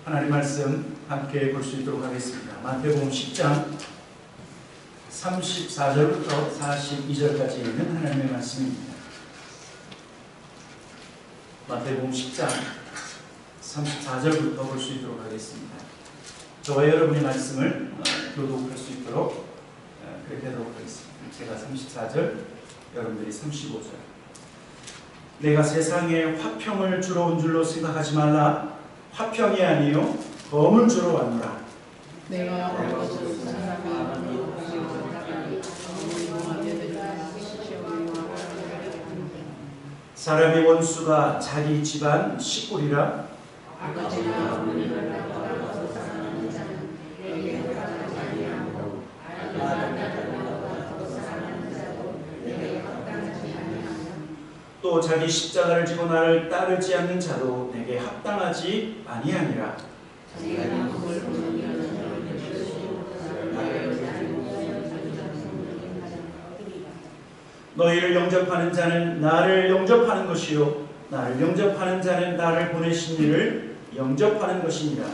하나님 말씀 함께 볼 수 있도록 하겠습니다. 마태복음 10장 34절부터 42절까지 있는 하나님의 말씀입니다. 마태복음 10장 34절부터 볼 수 있도록 하겠습니다. 저와 여러분의 말씀을 교독할 수 있도록 그렇게 하도록 하겠습니다. 제가 34절, 여러분들이 35절. 내가 세상에 화평을 주러 온 줄로 생각하지 말라. 화평이 아니요 검을 주러 왔노라. 내가 사람의 원수가 자기 집안 식구리라. 또 자기 십자가를 지고 나를 따르지 않는 자도 내게 합당하지 아니하니라. 너희를 영접하는 자는 나를 영접하는 것이요 나를 영접하는 자는 나를 보내신 이를 영접하는 것이니라.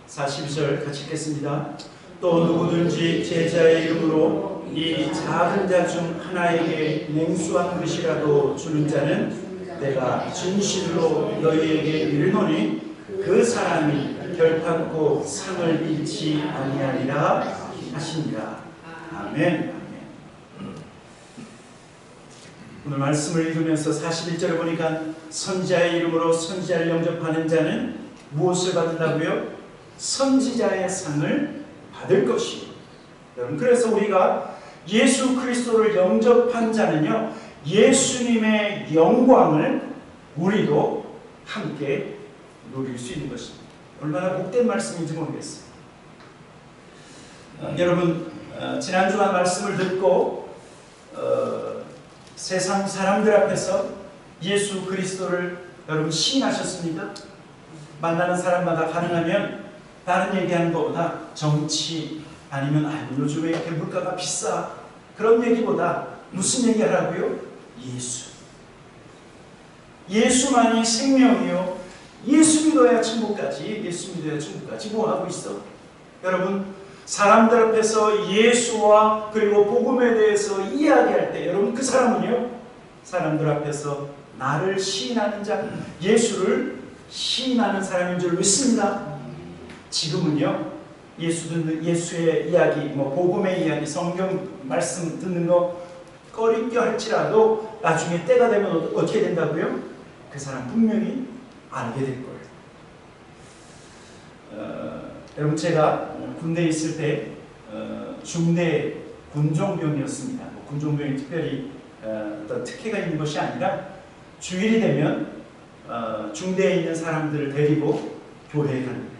(42절) 같이 읽겠습니다. 또 누구든지 제자의 이름으로 이 작은 자 중 하나에게 냉수한 것이라도 주는 자는 내가 진실로 너희에게 이르노니 그 사람이 결탄코 상을 잃지 아니하리라 하시니라. 아멘. 오늘 말씀을 읽으면서 41절에 보니까 선지자의 이름으로 선지자를 영접하는 자는 무엇을 받는다고요? 선지자의 상을 받을 것이에요. 여러분, 그래서 우리가 예수 그리스도를 영접한 자는요, 예수님의 영광을 우리도 함께 누릴 수 있는 것입니다. 얼마나 복된 말씀인지 모르겠어요. 여러분, 지난 주간 말씀을 듣고 세상 사람들 앞에서 예수 그리스도를 여러분 시인하셨습니까? 만나는 사람마다 가능하면 다른 얘기하는 것보다 정치 아니면 요즘에 이렇게 물가가 비싸 그런 얘기보다 무슨 얘기하라고요? 예수만이 생명이요 예수 믿어야 천국까지, 예수 믿어야 천국까지. 뭐 하고 있어? 여러분, 사람들 앞에서 예수와 그리고 복음에 대해서 이야기할 때 여러분 그 사람은요, 사람들 앞에서 나를 시인하는 자, 예수를 시인하는 사람인 줄 믿습니다. 지금은요, 예수의 이야기, 복음의 이야기, 성경 말씀 듣는 거 꺼리껴 할지라도 나중에 때가 되면 어떻게 된다고요? 그 사람 분명히 알게 될 거예요. 여러분, 제가 군대에 있을 때 중대 군종병이었습니다. 군종병이 특별히 어떤 특혜가 있는 것이 아니라 주일이 되면 중대에 있는 사람들을 데리고 교회에 가는 거예요.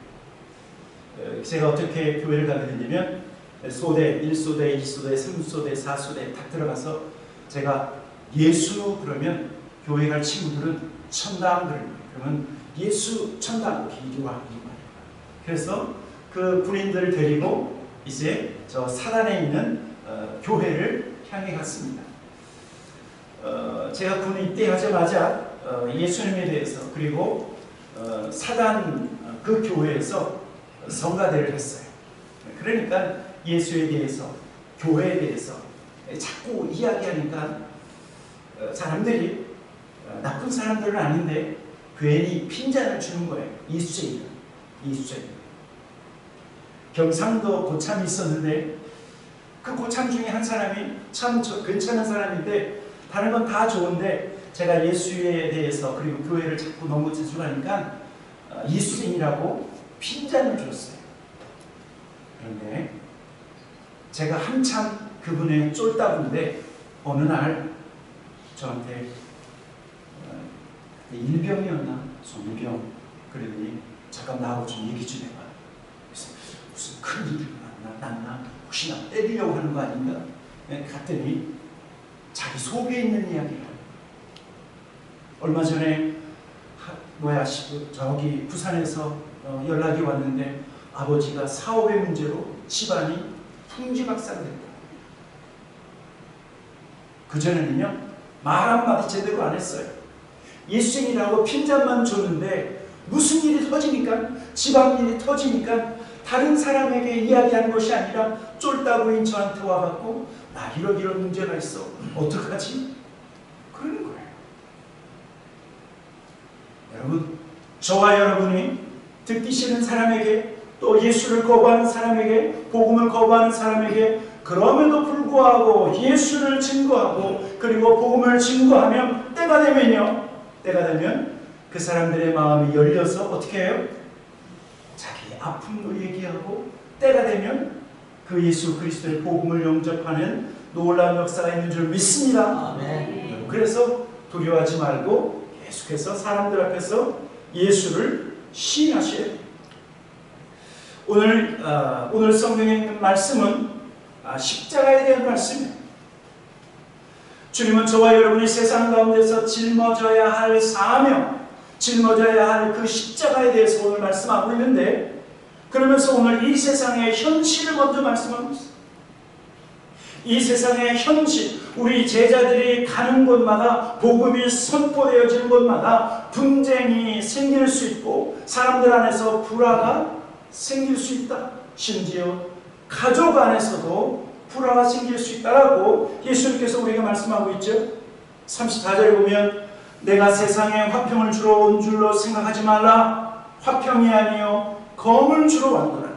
제가 어떻게 교회를 가게 되냐면 소대, 1소대, 2소대, 3소대, 4소대 딱 들어가서 제가 예수 그러면 교회 갈 친구들은 천당 그러면 예수 천당 기도하고 그래서 그 군인들을 데리고 이제 저 사단에 있는 교회를 향해 갔습니다. 제가 군에 입대하자마자 예수님에 대해서 그리고 사단 그 교회에서 성가대를 했어요. 그러니까 예수에 대해서, 교회에 대해서 자꾸 이야기하니까 사람들이 나쁜 사람들은 아닌데 괜히 핀잔을 주는 거예요. 이수쟁이. 경상도 고참이 있었는데 그 고참 중에 한 사람이 참 괜찮은 사람인데 다른 건 다 좋은데 제가 예수에 대해서 그리고 교회를 자꾸 너무 자주 가니까 이수쟁이라고 핀잔을 줬어요. 그런데 제가 한참 그분의 쫄따분데 어느 날 저한테 일병이었나? 송일병. 그러더니 잠깐 나하고 좀 얘기 좀 해봐. 그래서 무슨 큰 일이 났나? 혹시 나 때리려고 하는 거 아닌가? 갔더니 자기 속에 있는 이야기를 얼마 전에 저기 부산에서 연락이 왔는데 아버지가 사업의 문제로 집안이 풍지박산됐다. 그전에는요, 말 한마디 제대로 안 했어요. 예수쟁이라고 핀잔만 줬는데 무슨 일이 터지니까, 집안일이 터지니까 다른 사람에게 이야기하는 것이 아니라 쫄따구인 저한테 와갖고 나 이런 문제가 있어. 어떡하지? 그러는 거예요. 여러분, 저와 여러분이 듣기 싫은 사람에게, 또 예수를 거부하는 사람에게, 복음을 거부하는 사람에게 그럼에도 불구하고 예수를 증거하고 그리고 복음을 증거하면 때가 되면요, 때가 되면 그 사람들의 마음이 열려서 어떻게 해요? 자기 아픔도 얘기하고 때가 되면 그 예수 그리스도의 복음을 영접하는 놀라운 역사가 있는 줄 믿습니다. 아멘. 그래서 두려워하지 말고 계속해서 사람들 앞에서 예수를 시인하셔야 돼요. 오늘 성경에 있는 말씀은 십자가에 대한 말씀이에요. 주님은 저와 여러분이 세상 가운데서 짊어져야 할 사명, 짊어져야 할 그 십자가에 대해서 오늘 말씀하고 있는데, 그러면서 오늘 이 세상의 현실을 먼저 말씀하고 있어요. 이 세상의 현실, 우리 제자들이 가는 곳마다, 복음이 선포되어지는 곳마다 분쟁이 생길 수 있고 사람들 안에서 불화가 생길 수 있다. 심지어 가족 안에서도 불화가 생길 수 있다라고 예수님께서 우리가 말씀하고 있죠. 34절에 보면 내가 세상에 화평을 주러 온 줄로 생각하지 말라. 화평이 아니요 검을 주러 왔노라.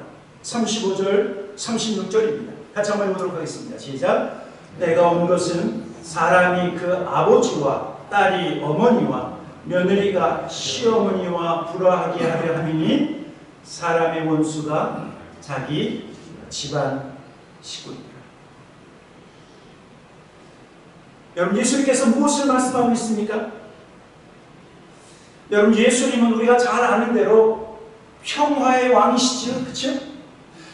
35절 36절입니다. 같이 한번 해보도록 하겠습니다. 시작. 내가 온 것은 사람이 그 아버지와 딸이 어머니와 며느리가 시어머니와 불화하게 하려 함이니 사람의 원수가 자기 집안 식구입니다. 여러분, 예수님께서 무엇을 말씀하고 있습니까? 여러분, 예수님은 우리가 잘 아는 대로 평화의 왕이시죠. 그렇죠?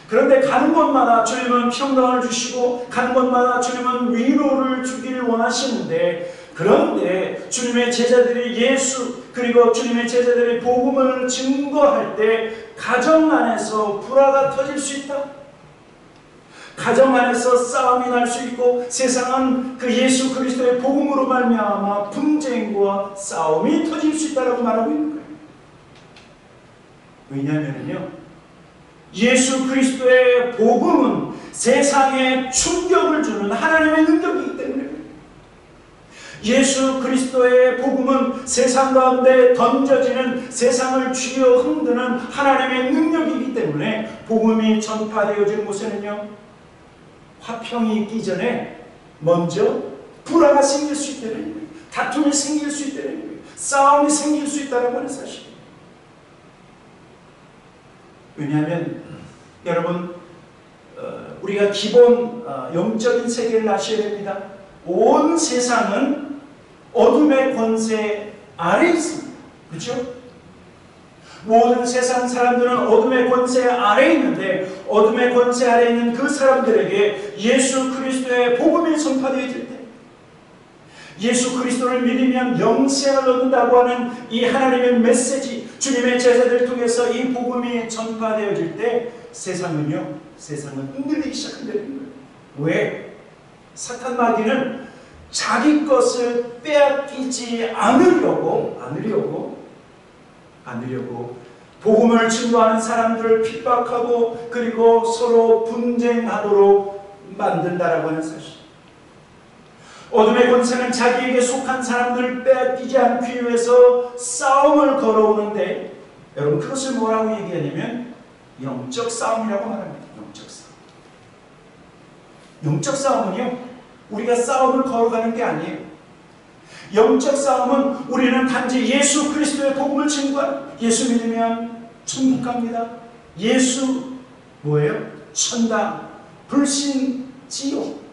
그런데 가는 곳마다 주님은 평강을 주시고 가는 곳마다 주님은 위로를 주기를 원하시는데, 그런데 주님의 제자들이 예수 그리고 주님의 제자들이 복음을 증거할 때 가정 안에서 불화가 터질 수 있다. 가정 안에서 싸움이 날 수 있고 세상은 그 예수 그리스도의 복음으로 말미암아 분쟁과 싸움이 터질 수 있다라고 말하고 있는 거예요. 왜냐하면요, 예수 그리스도의 복음은 세상에 충격을 주는 하나님의 능력이기 때문에, 예수 그리스도의 복음은 세상 가운데 던져지는, 세상을 쥐어 흔드는 하나님의 능력이기 때문에 복음이 전파되어진 곳에는요, 화평이 있기 전에 먼저 불화가 생길 수 있다는 거예요. 다툼이 생길 수 있다는 거예요. 싸움이 생길 수 있다는 하는 사실이에요. 왜냐하면 여러분, 우리가 기본 영적인 세계를 아셔야 됩니다. 온 세상은 어둠의 권세 아래에 있습니다. 그렇죠? 모든 세상 사람들은 어둠의 권세 아래에 있는데, 어둠의 권세 아래에 있는 그 사람들에게 예수 그리스도의 복음이 전파되어질 때, 예수 그리스도를 믿으면 영생을 얻는다고 하는 이 하나님의 메시지, 주님의 제자들을 통해서 이 복음이 전파되어질 때 세상은 흔들리기 시작한다는 거예요. 왜? 사탄 마귀는 자기 것을 빼앗기지 않으려고 복음을 증거하는 사람들을 핍박하고 그리고 서로 분쟁하도록 만든다라고 하는 사실. 어둠의 권세는 자기에게 속한 사람들을 빼앗기지 않기 위해서 싸움을 걸어오는데, 여러분, 그것을 뭐라고 얘기하냐면 영적 싸움이라고 말합니다. 영적 싸움. 영적 싸움은요, 우리가 싸움을 걸어가는 게 아니에요. 영적 싸움은 우리는 단지 예수 그리스도의 복음을 증거하는, 예수 믿으면 천국 갑니다. 예수 뭐예요? 천당, 불신, 지옥.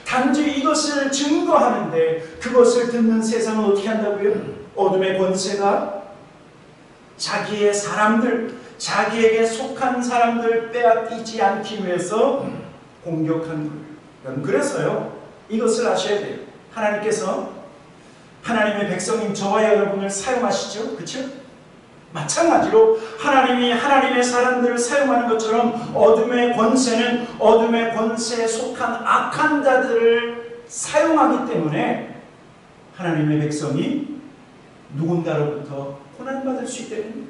단지 이것을 증거하는데 그것을 듣는 세상은 어떻게 한다고요? 어둠의 권세가 자기의 사람들, 자기에게 속한 사람들 빼앗기지 않기 위해서 공격하는 거예요. 그래서요, 이것을 아셔야 돼요. 하나님께서 하나님의 백성인 저와 여러분을 사용하시죠. 그렇죠? 마찬가지로 하나님이 하나님의 사람들을 사용하는 것처럼 어둠의 권세에 속한 악한 자들을 사용하기 때문에 하나님의 백성이 누군가로부터 고난받을 수 있다는,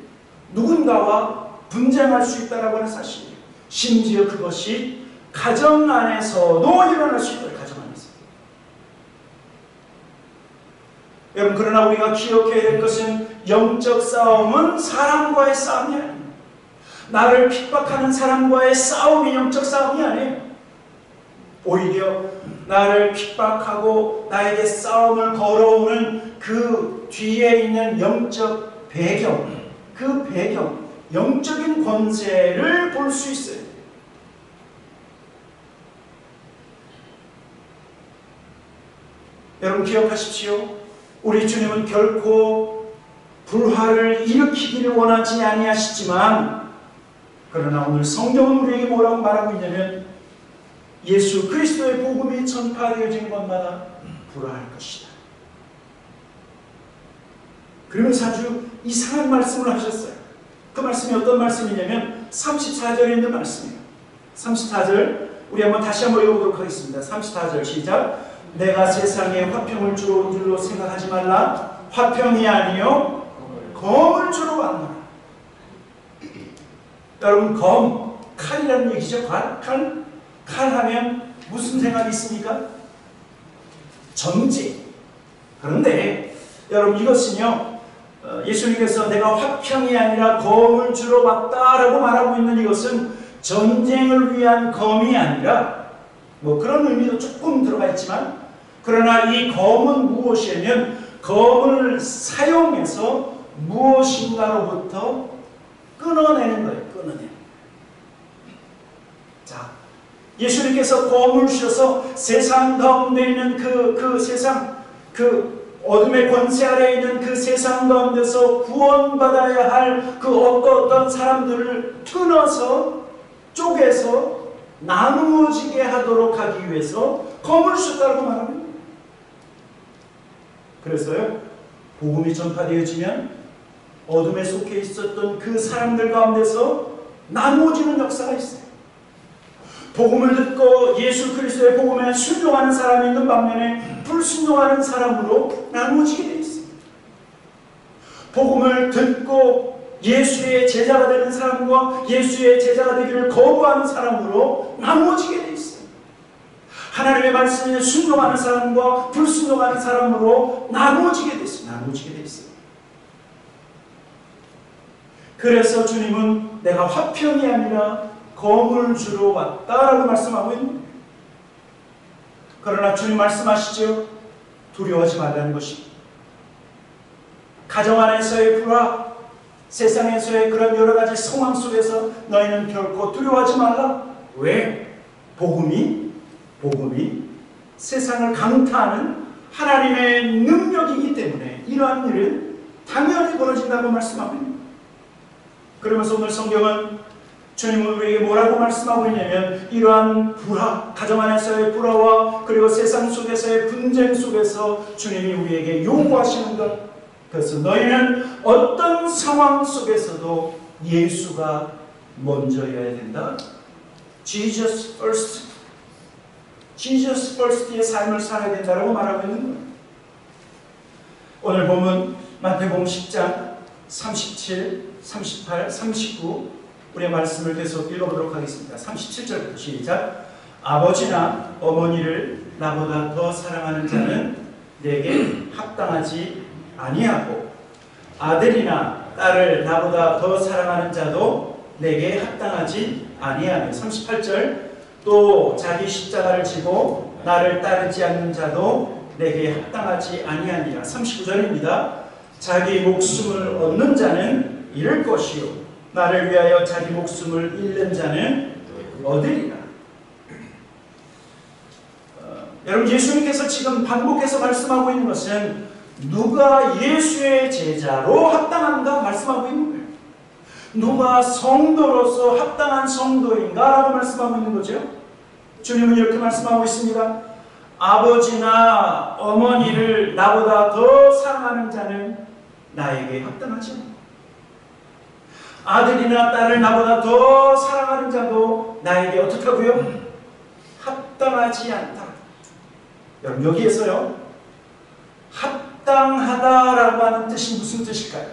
누군가와 분쟁할 수 있다라고 하는 사실이에요. 심지어 그것이 가정 안에서도 일어날 수 있어요. 가정 안에서. 여러분, 그러나 우리가 기억해야 될 것은 영적 싸움은 사람과의 싸움이 아닙니다. 나를 핍박하는 사람과의 싸움이 영적 싸움이 아니에요. 오히려 나를 핍박하고 나에게 싸움을 걸어오는 그 뒤에 있는 영적 배경, 그 배경, 영적인 권세를 볼 수 있어요. 여러분 기억하십시오. 우리 주님은 결코 불화를 일으키기를 원하지 아니하시지만, 그러나 오늘 성경은 우리에게 뭐라고 말하고 있냐면 예수 그리스도의 복음이 전파되어진 곳마다 불화할 것이다. 그러면서 아주 이상한 말씀을 하셨어요. 그 말씀이 어떤 말씀이냐면 34절에 있는 말씀이에요. 34절 우리 다시 한번 읽어보도록 하겠습니다. 34절 시작. 내가 세상에 화평을 주러 온 줄로 생각하지 말라. 화평이 아니요 검을 주러 왔노라. 여러분, 검, 칼이라는 얘기죠. 칼 하면 무슨 생각이 있습니까? 전쟁. 그런데 여러분, 이것은요, 예수님께서 내가 화평이 아니라 검을 주러 왔다라고 말하고 있는 이것은 전쟁을 위한 검이 아니라, 그런 의미도 조금 들어가 있지만, 그러나 이 검은 무엇이냐면 검을 사용해서 무엇인가로부터 끊어내는 거예요. 끊어내는. 자, 예수님께서 검을 주셔서 세상 가운데 있는 그 세상, 그 어둠의 권세 아래에 있는 그 세상 가운데서 구원받아야 할 그 어떤 사람들을 끊어서 쪼개서 나누어지게 하도록 하기 위해서 검을 주셨다고 말합니다. 그래서요, 복음이 전파되어지면 어둠에 속해 있었던 그 사람들 가운데서 나누어지는 역사가 있어요. 복음을 듣고 예수 그리스도의 복음에 순종하는 사람이 있는 반면에 불순종하는 사람으로 나누어지게 되어 있습니다. 복음을 듣고 예수의 제자가 되는 사람과 예수의 제자가 되기를 거부하는 사람으로 나누어지게 되어 있어요. 하나님의 말씀에 순종하는 사람과 불순종하는 사람으로 나누어지게 되어 있어요. 나누어지게 되어 있어요. 그래서 주님은 내가 화평이 아니라 검을 주러 왔다라고 말씀하고 있는 거예요. 그러나 주님 말씀하시죠. 두려워하지 말라는 것입니다. 가정 안에서의 불화, 세상에서의 그런 여러 가지 상황 속에서 너희는 결코 두려워하지 말라. 왜? 복음이 세상을 강타하는 하나님의 능력이기 때문에 이러한 일은 당연히 벌어진다고 말씀하고 있습니다. 그러면서 오늘 성경은 주님은 우리에게 뭐라고 말씀하고 있냐면 이러한 불화, 가정 안에서의 불화와 그리고 세상 속에서의 분쟁 속에서 주님이 우리에게 요구하시는 것, 그래서 너희는 어떤 상황 속에서도 예수가 먼저여야 된다. Jesus first. Jesus first의 삶을 살아야 된다고 말하고 있는 거예요. 오늘 보면 마태복음 10장 37, 38, 39 우리의 말씀을 계속 읽어보도록 하겠습니다. 37절부터 시작. 아버지나 어머니를 나보다 더 사랑하는 자는 내게 합당하지 아니하고 아들이나 딸을 나보다 더 사랑하는 자도 내게 합당하지 아니하며 38절 또 자기 십자가를 지고 나를 따르지 않는 자도 내게 합당하지 아니하니라. 39절입니다. 자기 목숨을 얻는 자는 잃을 것이요 나를 위하여 자기 목숨을 잃는 자는 얻으리라. 여러분, 예수님께서 지금 반복해서 말씀하고 있는 것은 누가 예수의 제자로 합당한가 말씀하고 있는 거예요. 누가 성도로서 합당한 성도인가 라고 말씀하고 있는 거죠. 주님은 이렇게 말씀하고 있습니다. 아버지나 어머니를 나보다 더 사랑하는 자는 나에게 합당하지 않다. 아들이나 딸을 나보다 더 사랑하는 자도 나에게 어떻다고요? 합당하지 않다. 여러분 여기에서요, 합당하다라고 하는 뜻이 무슨 뜻일까요?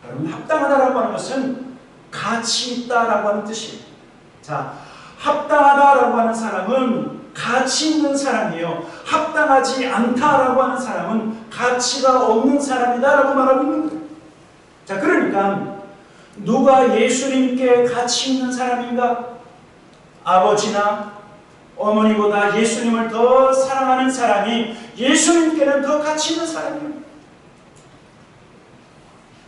여러분 합당하다라고 하는 것은 가치 있다라고 하는 뜻이에요. 자, 합당하다라고 하는 사람은 가치 있는 사람이에요. 합당하지 않다라고 하는 사람은 가치가 없는 사람이다라고 말하고 있는 거예요. 자, 그러니까 누가 예수님께 가치 있는 사람인가? 아버지나 어머니보다 예수님을 더 사랑하는 사람이 예수님께는 더 가치 있는 사람이에요.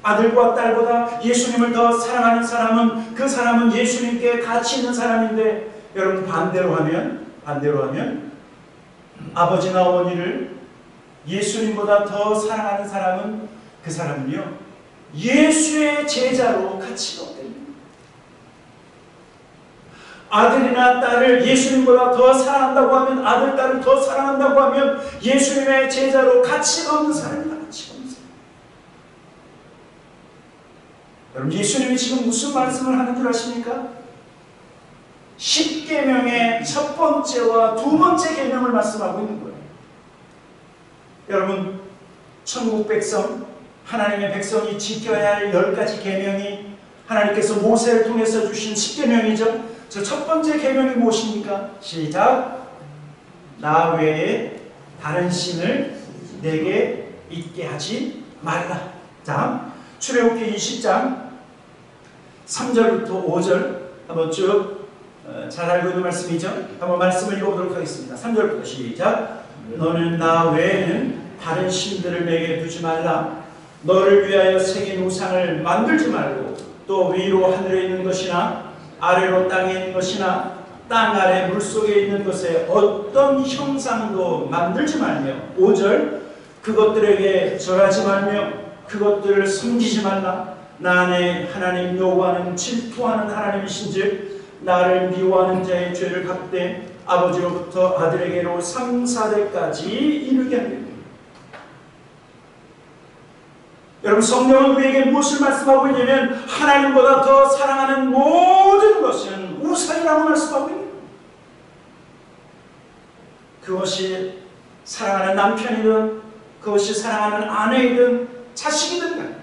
아들과 딸보다 예수님을 더 사랑하는 사람은 그 사람은 예수님께 가치 있는 사람인데, 여러분 반대로 하면 아버지나 어머니를 예수님보다 더 사랑하는 사람은 그 사람은요, 예수의 제자로 가치가 없대요. 아들이나 딸을 예수님보다 더 사랑한다고 하면, 아들, 딸을 더 사랑한다고 하면 예수님의 제자로 가치가 없는 사람이다. 가치가 없는 사람. 여러분 예수님이 지금 무슨 말씀을 하는 줄 아십니까? 10계명의 첫 번째와 두 번째 계명을 말씀하고 있는 거예요. 여러분 천국 백성, 하나님의 백성이 지켜야 할 10가지 계명이 하나님께서 모세를 통해서 주신 10계명이죠. 저 첫 번째 계명이 무엇입니까? 시작. 나 외에 다른 신을 내게 있게 하지 말라. 자, 출애굽기 20장 3절부터 5절 한번 쭉 잘 알고 있는 말씀이죠. 한번 말씀을 읽어보도록 하겠습니다. 3절부터 시작. 너는 나 외에는 다른 신들을 내게 두지 말라. 너를 위하여 새긴 우상을 만들지 말고, 또 위로 하늘에 있는 것이나 아래로 땅에 있는 것이나 땅 아래 물속에 있는 것에 어떤 형상도 만들지 말며, 5절 그것들에게 절하지 말며 그것들을 섬기지 말라. 나 내 하나님 여호와는 질투하는 하나님이신즉 나를 미워하는 자의 죄를 갚되 아버지로부터 아들에게로 3,4대까지 이르게 하리라. 여러분 성령은 우리에게 무엇을 말씀하고 있냐면, 하나님보다 더 사랑하는 모든 것은 우상이라고 말씀하고 있는 거예요. 그것이 사랑하는 남편이든 그것이 사랑하는 아내이든 자식이든 간에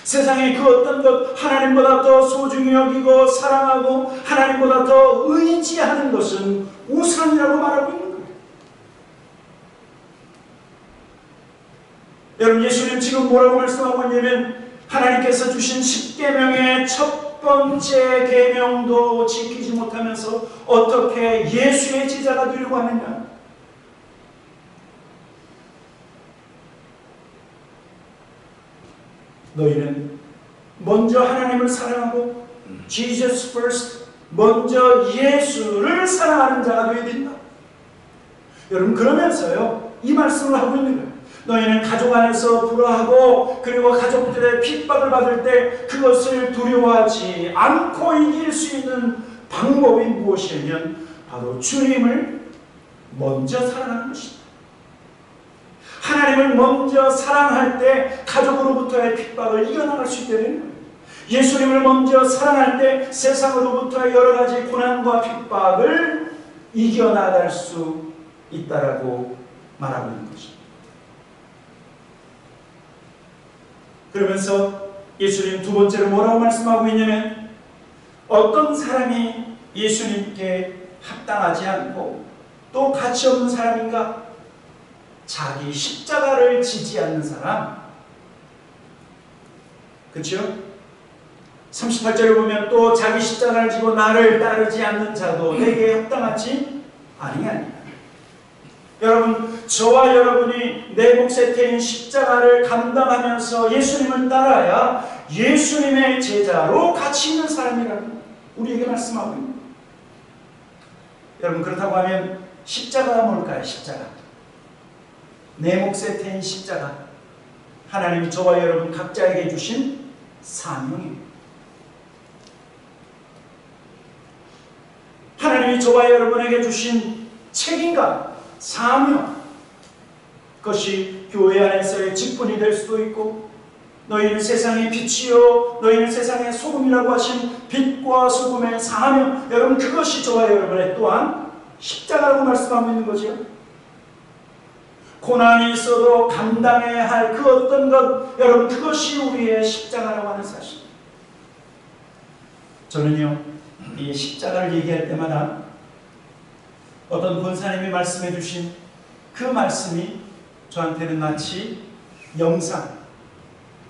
세상의 그 어떤 것 하나님보다 더 소중히 여기고 사랑하고 하나님보다 더 의지하는 것은 우상이라고 말하고 있는 거예요. 여러분 예수님 지금 뭐라고 말씀하고 있냐면, 하나님께서 주신 10계명의 첫 번째 계명도 지키지 못하면서 어떻게 예수의 제자가 되려고 하느냐. 너희는 먼저 하나님을 사랑하고 Jesus first, 먼저 예수를 사랑하는 자가 되어야 된다. 여러분 그러면서요 이 말씀을 하고 있는 거예요. 너희는 가족 안에서 불화하고 그리고 가족들의 핍박을 받을 때 그것을 두려워하지 않고 이길 수 있는 방법이 무엇이냐면 바로 주님을 먼저 사랑하는 것이다. 하나님을 먼저 사랑할 때 가족으로부터의 핍박을 이겨나갈 수 있게 되는 거예요. 예수님을 먼저 사랑할 때 세상으로부터의 여러 가지 고난과 핍박을 이겨나갈 수 있다라고 말하고 있는 것입니다. 그러면서 예수님 두 번째로 뭐라고 말씀하고 있냐면, 어떤 사람이 예수님께 합당하지 않고 또 가치 없는 사람인가? 자기 십자가를 지지 않는 사람. 그렇죠? 38절을 보면 또 자기 십자가를 지고 나를 따르지 않는 자도 내게 합당하지 아니하니라. 여러분 저와 여러분이 내 몫에 태인 십자가를 감당하면서 예수님을 따라야 예수님의 제자로 가치 있는 사람이라고 우리에게 말씀하고 있습니다. 여러분 그렇다고 하면 십자가가 뭘까요? 십자가, 내 몫에 태인 십자가, 하나님이 저와 여러분 각자에게 주신 사명입니다. 하나님이 저와 여러분에게 주신 책임감, 사명, 그것이 교회 안에서의 직분이 될 수도 있고 너희는 세상의 빛이요 너희는 세상의 소금이라고 하신 빛과 소금의 사명, 여러분 그것이 저와 여러분의 또한 십자가라고 말씀하고 있는 거죠. 고난이 있어도 감당해야 할 그 어떤 것, 여러분 그것이 우리의 십자가라고 하는 사실. 저는요 이 십자가를 얘기할 때마다 어떤 권사님이 말씀해 주신 그 말씀이 저한테는 마치 영상,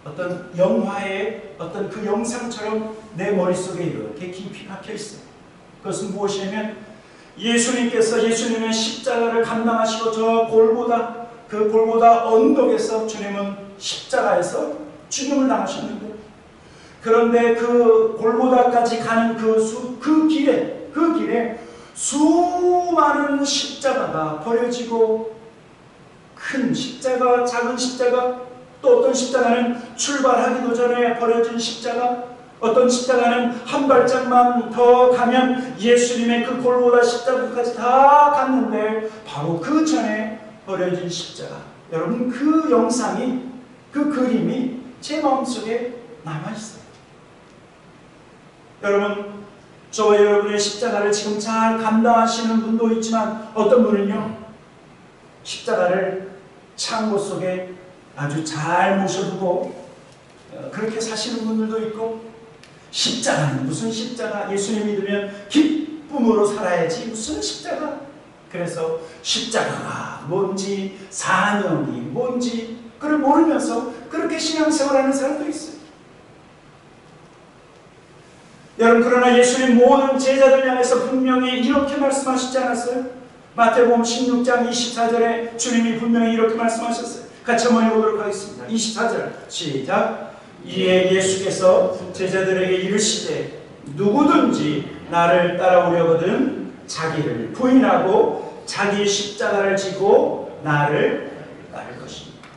어떤 영화의 어떤 그 영상처럼 내 머릿속에 이렇게 깊이 박혀 있어요. 그것은 무엇이냐면 예수님께서 예수님의 십자가를 감당하시고 저 골고다, 그 골고다 언덕에서 주님은 십자가에서 죽임을 당하셨는데, 그런데 그 골고다까지 가는 그 길에 수많은 십자가가 버려지고, 큰 십자가, 작은 십자가, 또 어떤 십자가는 출발하기도 전에 버려진 십자가, 어떤 십자가는 한 발짝만 더 가면 예수님의 그 골고다 십자가까지 다 갔는데 바로 그 전에 버려진 십자가. 여러분 그 영상이, 그 그림이 제 마음속에 남아있어요. 여러분 저와 여러분의 십자가를 지금 잘 감당하시는 분도 있지만, 어떤 분은요 십자가를 창고 속에 아주 잘 모셔두고 그렇게 사시는 분들도 있고, 십자가는 무슨 십자가, 예수님 믿으면 기쁨으로 살아야지 무슨 십자가, 그래서 십자가가 뭔지 사명이 뭔지 그걸 모르면서 그렇게 신앙생활하는 사람도 있어요. 여러분 그러나 예수님 모든 제자들 향해서 분명히 이렇게 말씀하시지 않았어요? 마태복음 16장 24절에 주님이 분명히 이렇게 말씀하셨어요. 같이 한번 해보도록 하겠습니다. 24절 시작. 이에 예수께서 제자들에게 이르시되 누구든지 나를 따라오려거든 자기를 부인하고 자기 십자가를 지고 나를 따를 것입니다.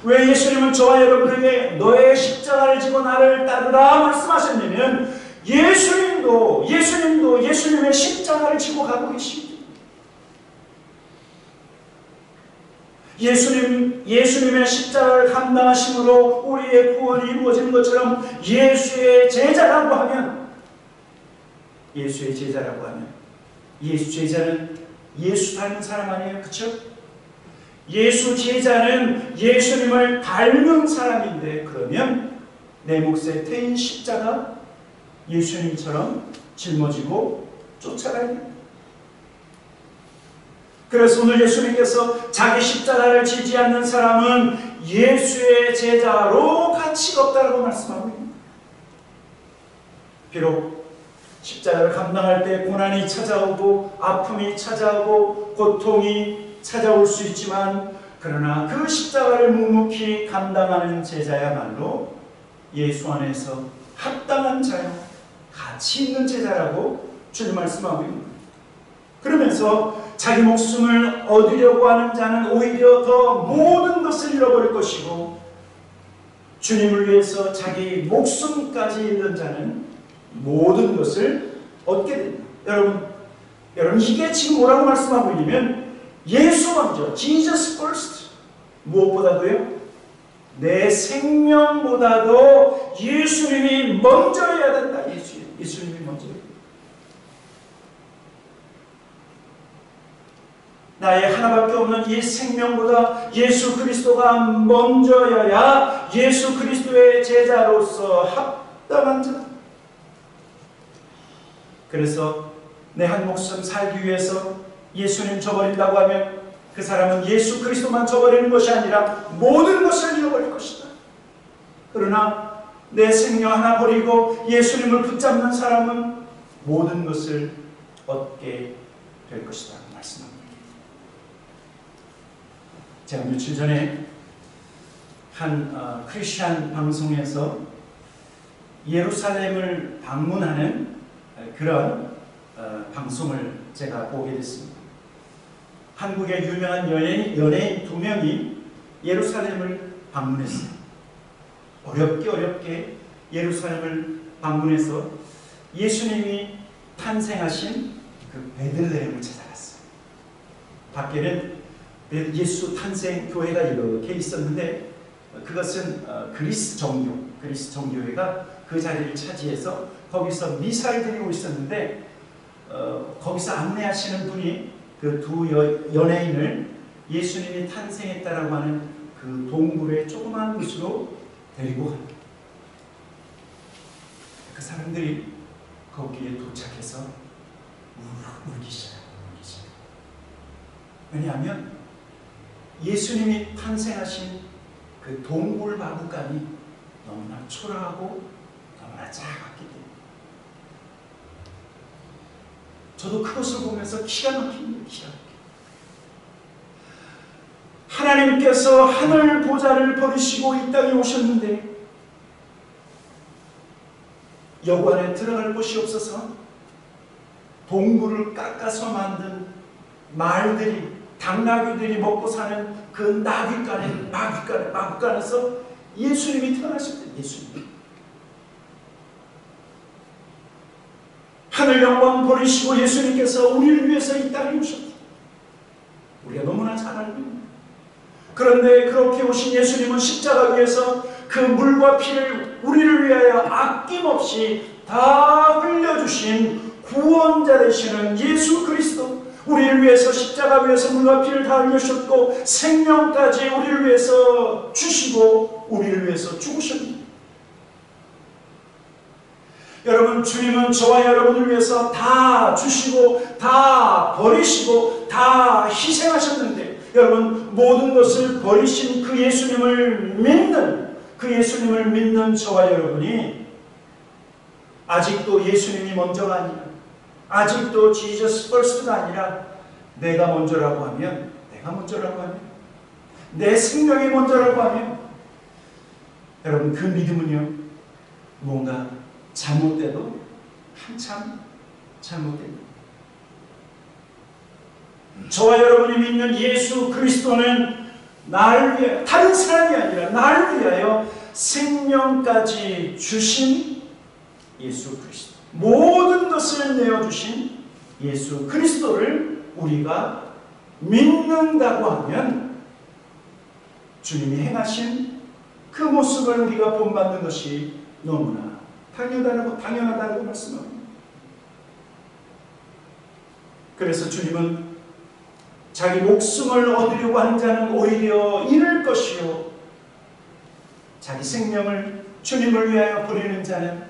왜 예수님은 저와 여러분에게 너의 십자가를 지고 나를 따르라 말씀하셨냐면, 예수님도 예수님의 십자가를 지고 가고 계십니다. 예수님의 십자가를 감당하심으로 우리의 구원이 이루어지는 것처럼 예수의 제자라고 하면 예수 제자는 예수 닮은 사람 아니에요? 그렇죠? 예수 제자는 예수님을 닮은 사람인데, 그러면 내 몫에 태인 십자가 예수님처럼 짊어지고 쫓아가야 됩니다. 그래서 오늘 예수님께서 자기 십자가를 지지 않는 사람은 예수의 제자로 가치가 없다고 말씀하고 있습니다. 비록 십자가를 감당할 때 고난이 찾아오고 아픔이 찾아오고 고통이 찾아올 수 있지만, 그러나 그 십자가를 묵묵히 감당하는 제자야말로 예수 안에서 합당한 자요, 가치 있는 제자라고 주님 말씀하고 있습니다. 그러면서 자기 목숨을 얻으려고 하는 자는 오히려 더 모든 것을 잃어버릴 것이고, 주님을 위해서 자기 목숨까지 잃는 자는 모든 것을 얻게 됩니다. 여러분 이게 지금 뭐라고 말씀하고 있냐면, 예수 먼저, Jesus first, 무엇보다도요 내 생명보다도 예수님이 먼저여야 된다. 예수님이 먼저. 나의 하나밖에 없는 이 생명보다 예수 그리스도가 먼저여야 예수 그리스도의 제자로서 합당한 자. 그래서 내 한 목숨 살기 위해서 예수님 저버린다고 하면 그 사람은 예수 그리스도만 저버리는 것이 아니라 모든 것을 잃어버릴 것이다. 그러나 내 생명 하나 버리고 예수님을 붙잡는 사람은 모든 것을 얻게 될 것이다 말씀합니다. 제가 며칠 전에 한 크리스찬 방송에서 예루살렘을 방문하는 그런 방송을 제가 보게 됐습니다. 한국의 유명한 연예인 두 명이 예루살렘을 방문했어요. 어렵게 예루살렘을 방문해서 예수님이 탄생하신 그 베들레헴을 찾아갔어요. 밖에는 예수 탄생 교회가 이렇게 있었는데 그것은 그리스 정교회가 그 자리를 차지해서 거기서 미사를 드리고 있었는데 거기서 안내하시는 분이 그 두 연예인을 예수님이 탄생했다라고 하는 그 동굴의 조그마한 곳으로 데리고 갑니다. 그 사람들이 거기에 도착해서 울기 시작해요. 왜냐하면 예수님이 탄생하신 그 동굴 마구간이 너무나 초라하고 너무나 작았기 때문에. 저도 그것을 보면서 기가 막힙니다. 기가 막힙니다. 하나님께서 하늘 보좌를 버리시고 이 땅에 오셨는데 여관에 들어갈 곳이 없어서 동굴을 깎아서 만든 말들이, 당나귀들이 먹고 사는 그 마구간에서 예수님이 태어나셨대요. 예수님. 하늘 영광 버리시고 예수님께서 우리를 위해서 이 땅에 오셨다. 우리가 너무나 잘 알고 있는. 그런데 그렇게 오신 예수님은 십자가 위에서 그 물과 피를 우리를 위하여 아낌없이 다 흘려주신 구원자 되시는 예수 그리스도, 우리를 위해서 십자가 위에서 물과 피를 다 흘리셨고 생명까지 우리를 위해서 주시고 우리를 위해서 죽으셨습니다. 여러분, 주님은 저와 여러분을 위해서 다 주시고 다 버리시고 다 희생하셨는데, 여러분, 모든 것을 버리신 그 예수님을 믿는 저와 여러분이 아직도 예수님이 먼저가 아니라, 아직도 Jesus first가 아니라 내가 먼저라고 하면, 내 생명이 먼저라고 하면, 여러분, 그 믿음은요, 뭔가 잘못돼도 한참 잘못됩니다. 저와 여러분이 믿는 예수 그리스도는 나를 위하여, 다른 사람이 아니라 나를 위하여 생명까지 주신 예수 그리스도, 모든 것을 내어주신 예수 그리스도를 우리가 믿는다고 하면 주님이 행하신 그 모습을 우리가 본받는 것이 너무나 당연하다고 말씀합니다. 그래서 주님은 자기 목숨을 얻으려고 하는 자는 오히려 잃을 것이요, 자기 생명을 주님을 위하여 버리는 자는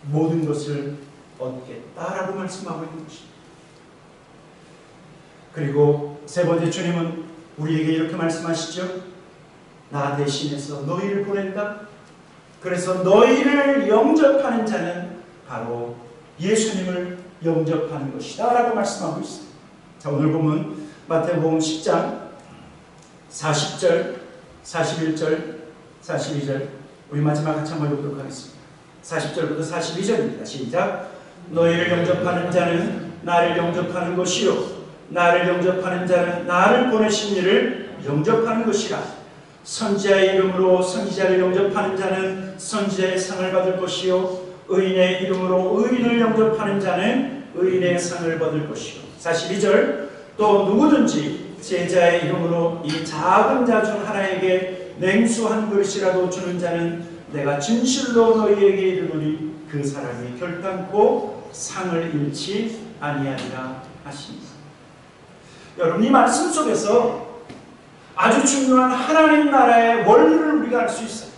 모든 것을 얻겠다라고 말씀하고 있는 것입니다. 그리고 세 번째, 주님은 우리에게 이렇게 말씀하시죠. 나 대신해서 너희를 보낸다. 그래서 너희를 영접하는 자는 바로 예수님을 영접하는 것이다 라고 말씀하고 있습니다. 자, 오늘 보면 마태복음 10장 40절, 41절, 42절, 우리 마지막 같이 한번 읽도록 하겠습니다. 40절부터 42절입니다. 시작. 너희를 영접하는 자는 나를 영접하는 것이요, 나를 영접하는 자는 나를 보내신 이를 영접하는 것이라. 선지자의 이름으로 선지자를 영접하는 자는 선지자의 상을 받을 것이요, 의인의 이름으로 의인을 영접하는 자는 의인의 상을 받을 것이요. 42절. 또 누구든지 제자의 이름으로 이 작은 자 중 하나에게 냉수 한 그릇이라도 주는 자는 내가 진실로 너희에게 이르노니 그 사람이 결단코 상을 잃지 아니하리라 하십니다. 여러분, 이 말씀 속에서 아주 중요한 하나님 나라의 원리를 우리가 알 수 있어요.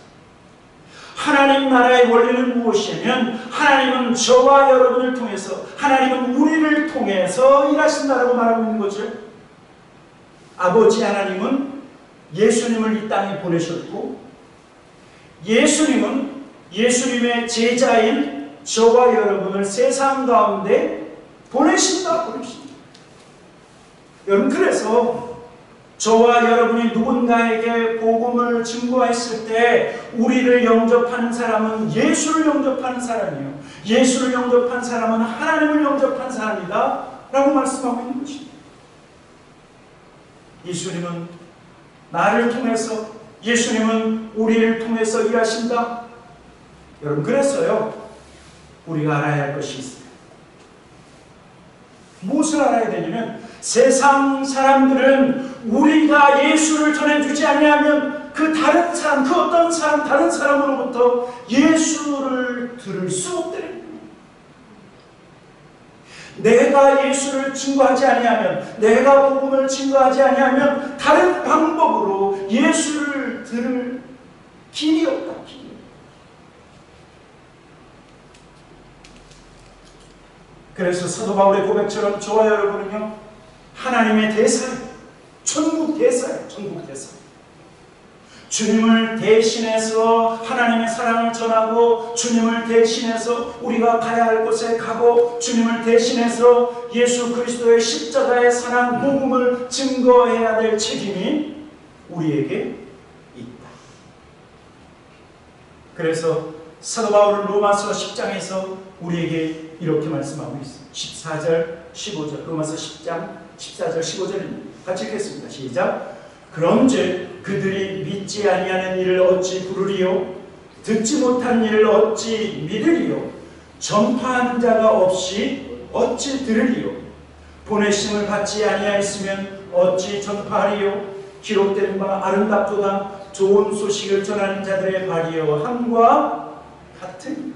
하나님 나라의 원리는 무엇이냐면, 하나님은 저와 여러분을 통해서, 하나님은 우리를 통해서 일하신다라고 말하고 있는 거죠. 아버지 하나님은 예수님을 이 땅에 보내셨고, 예수님은 예수님의 제자인 저와 여러분을 세상 가운데 보내신다. 여러분, 그래서 저와 여러분이 누군가에게 복음을 증거했을 때 우리를 영접하는 사람은 예수를 영접하는 사람이에요. 예수를 영접한 사람은 하나님을 영접한 사람이다 라고 말씀하고 있는 것입니다. 예수님은 나를 통해서, 예수님은 우리를 통해서 일하신다. 여러분, 그래서요, 우리가 알아야 할 것이 있어요. 무엇을 알아야 되냐면, 세상 사람들은 우리가 예수를 전해주지 아니하면 그 다른 사람, 그 어떤 사람, 다른 사람으로부터 예수를 들을 수 없더래. 내가 예수를 증거하지 아니하면, 내가 복음을 증거하지 아니하면 다른 방법으로 예수를 들을 길이 없다. 길이. 그래서 사도 바울의 고백처럼 저와 여러분은요, 하나님의 대사예요. 천국 대사예요. 천국 대사. 주님을 대신해서 하나님의 사랑을 전하고, 주님을 대신해서 우리가 가야 할 곳에 가고, 주님을 대신해서 예수 그리스도의 십자가의 사랑 복음을 증거해야 될 책임이 우리에게 있다. 그래서 사도 바울은 로마서 10장에서 우리에게 이렇게 말씀하고 있습니다. 14절, 15절, 로마서 10장 14절, 15절입니다. 같이 읽겠습니다. 시작. 그런즉 그들이 믿지 아니하는 일을 어찌 부르리요? 듣지 못한 일을 어찌 믿으리요? 전파하는 자가 없이 어찌 들으리요? 보내심을 받지 아니하였으면 어찌 전파하리요? 기록된 바 아름답도다. 좋은 소식을 전하는 자들의 발이요 함과 같으니.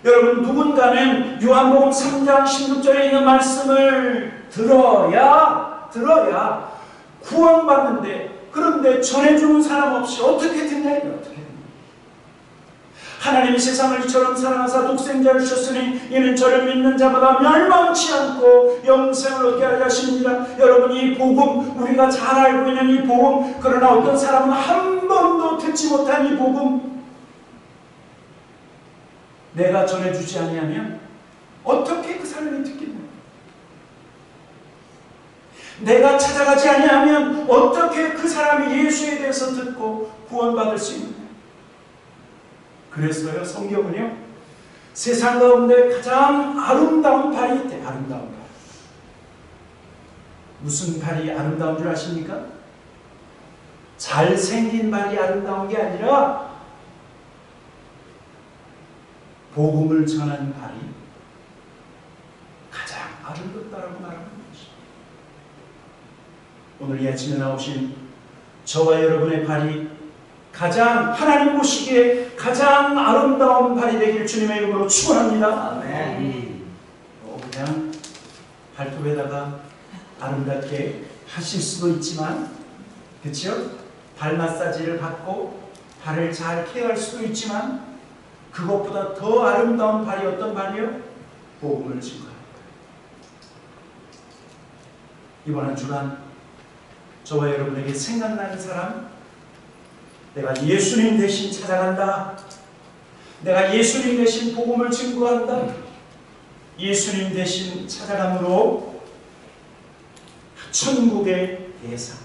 여러분, 누군가는 요한복음 3장 16절에 있는 말씀을 들어야 구원받는데, 그런데 전해주는 사람 없이 어떻게 듣냐? 어떻게 듣냐? 하나님이 세상을 이처럼 사랑하사 독생자를 주셨으니 이는 저를 믿는 자마다 멸망치 않고 영생을 얻게 하려 하십니다. 여러분, 이 복음, 우리가 잘 알고 있는 이 복음, 그러나 어떤 사람은 한 번도 듣지 못한 이 복음, 내가 전해주지 아니하면 어떻게 그 사람이 듣겠느냐? 내가 찾아가지 아니하면 어떻게 그 사람이 예수에 대해서 듣고 구원받을 수 있느냐? 그래서요, 성경은요, 세상 가운데 가장 아름다운 발이 있대. 아름다운 발. 무슨 발이 아름다운 줄 아십니까? 잘생긴 발이 아름다운 게 아니라 복음을 전하는 발이 가장 아름답다라고 말하는 것이죠. 오늘 이 아침에 나오신 저와 여러분의 발이 가장, 하나님 보시기에 가장 아름다운 발이 되길 주님의 이름으로 축원합니다. 아멘. 그냥 발톱에다가 아름답게 하실 수도 있지만, 그렇죠? 발 마사지를 받고 발을 잘 케어할 수도 있지만, 그것보다 더 아름다운 발이 어떤 발이요? 복음을 증거하는 거예요. 이번 한 주간 저와 여러분에게 생각나는 사람, 내가 예수님 대신 찾아간다, 내가 예수님 대신 복음을 증거한다, 예수님 대신 찾아감으로 천국의 대사,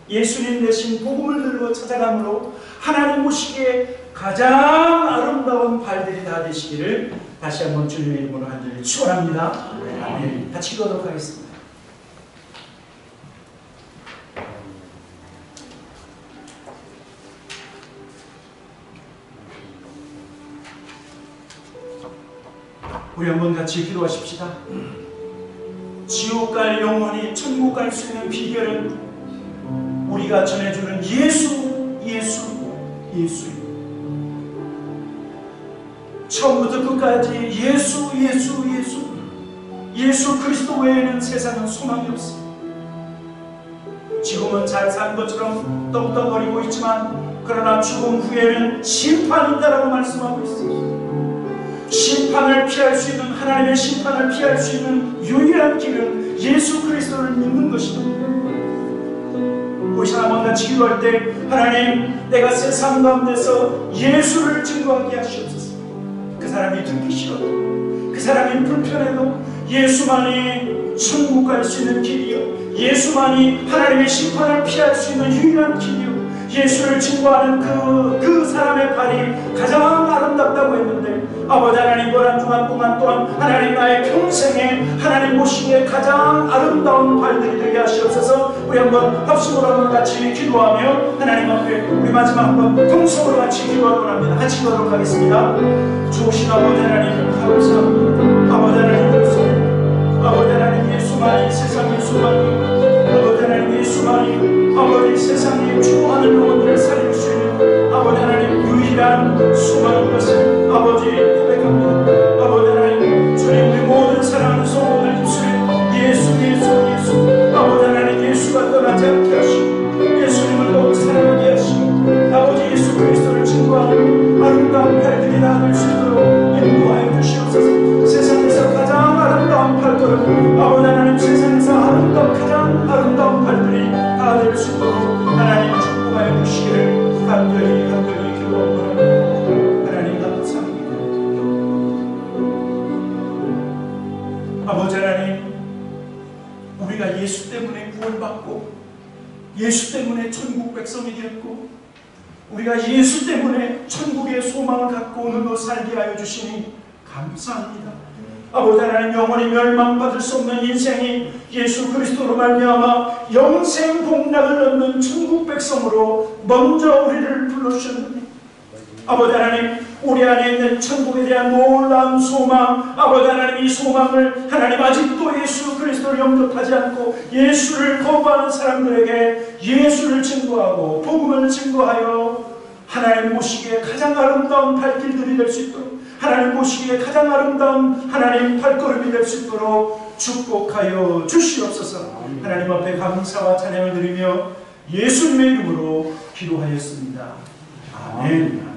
예수님 대신 복음을 들고 찾아감으로 하나님 보시기에 가장 아름다운 발들이 다 되시기를 다시 한번 주님의 이름으로 간절히 축원합니다. 아멘. 같이 기도하도록 하겠습니다. 우리 한번 같이 기도하십시다. 지옥 갈 영혼이 천국 갈 수 있는 비결은 우리가 전해주는 예수. 처음부터 끝까지 예수 그리스도 외에는 세상은 소망이 없습니다. 지금은 잘 산 것처럼 떡떡거리고 있지만, 그러나 죽음 후에는 심판이 있다라고 말씀하고 있습니다. 심판을 피할 수 있는, 하나님의 심판을 피할 수 있는 유일한 길은 예수 그리스도를 믿는 것입니다. 우리 사람 같이 기도할 때, 하나님, 내가 세상 가운데서 예수를 증거하게 하시옵소서. 그 사람이 듣기 싫어도, 그 사람이 불편해도 예수만이 천국 갈 수 있는 길이요, 예수만이 하나님의 심판을 피할 수 있는 유일한 길이요, 예수를 증거하는 그 사람의 발이 가장 아름답다고 했는데, 아버지 하나님, 이번 한 주간 동안 또한 하나님 나의 평생에 하나님 보시기에 가장 아름다운 발들이 되게 하시옵소서. 우리 한번 합심으로 한번 같이 기도하며 하나님 앞에 우리 마지막 한번 통성으로 같이 기도하도록 합니다. 같이 기도하도록 하겠습니다. 주오신 아버지 하나님 감사합니다. 아버지 하나님 감사합니다. 아버지 하나님, 예수만이 세상 예수만이 세상에 추모하는 영혼들을 살릴 수 있는 아버지 하나님 유일한 소망인 것을 아버지 고백합니다. 아버지 하나님 주님 우리 모든 사랑하는 성도들 입술에 예수 예수 예수 아버지 하나님 예수가 떠나지 않게 하시고 예수님을 더욱 사랑하게 하시고 아버지 예수 그리스도를 증거하는 아름다운 팔들이 나아갈 수 있도록 인도하여 주시옵소서. 세상에서 가장 아름다운 팔걸음 아버지 하나님 세상에서 가장 아름다운 팔들이 다 될 수 있도록 하나님 축복하여 주시기를 간절히 기도합니다. 하나님 감사합니다. 아버지 하나님 우리가 예수 때문에 구원받고 예수 때문에 천국 백성이 되었고 우리가 예수 때문에 천국의 소망을 갖고 오늘도 살게 하여 주시니 감사합니다. 아버지 하나님 영원히 멸망받을 수 없는 인생이 예수 그리스도로 말미암아 영생 복락을 얻는 천국 백성으로 먼저 우리를 불러주셨느니 아버지 하나님 우리 안에 있는 천국에 대한 놀라운 소망 아버지 하나님 이 소망을 하나님 아직도 예수 그리스도를 영접하지 않고 예수를 거부하는 사람들에게 예수를 증거하고 복음을 증거하여 하나님 모시기에 가장 아름다운 발길들이 될 수 있도록 하나님 모시기에 가장 아름다운 하나님 발걸음이 될 수 있도록 축복하여 주시옵소서. 하나님 앞에 감사와 찬양을 드리며 예수님의 이름으로 기도하였습니다. 아멘.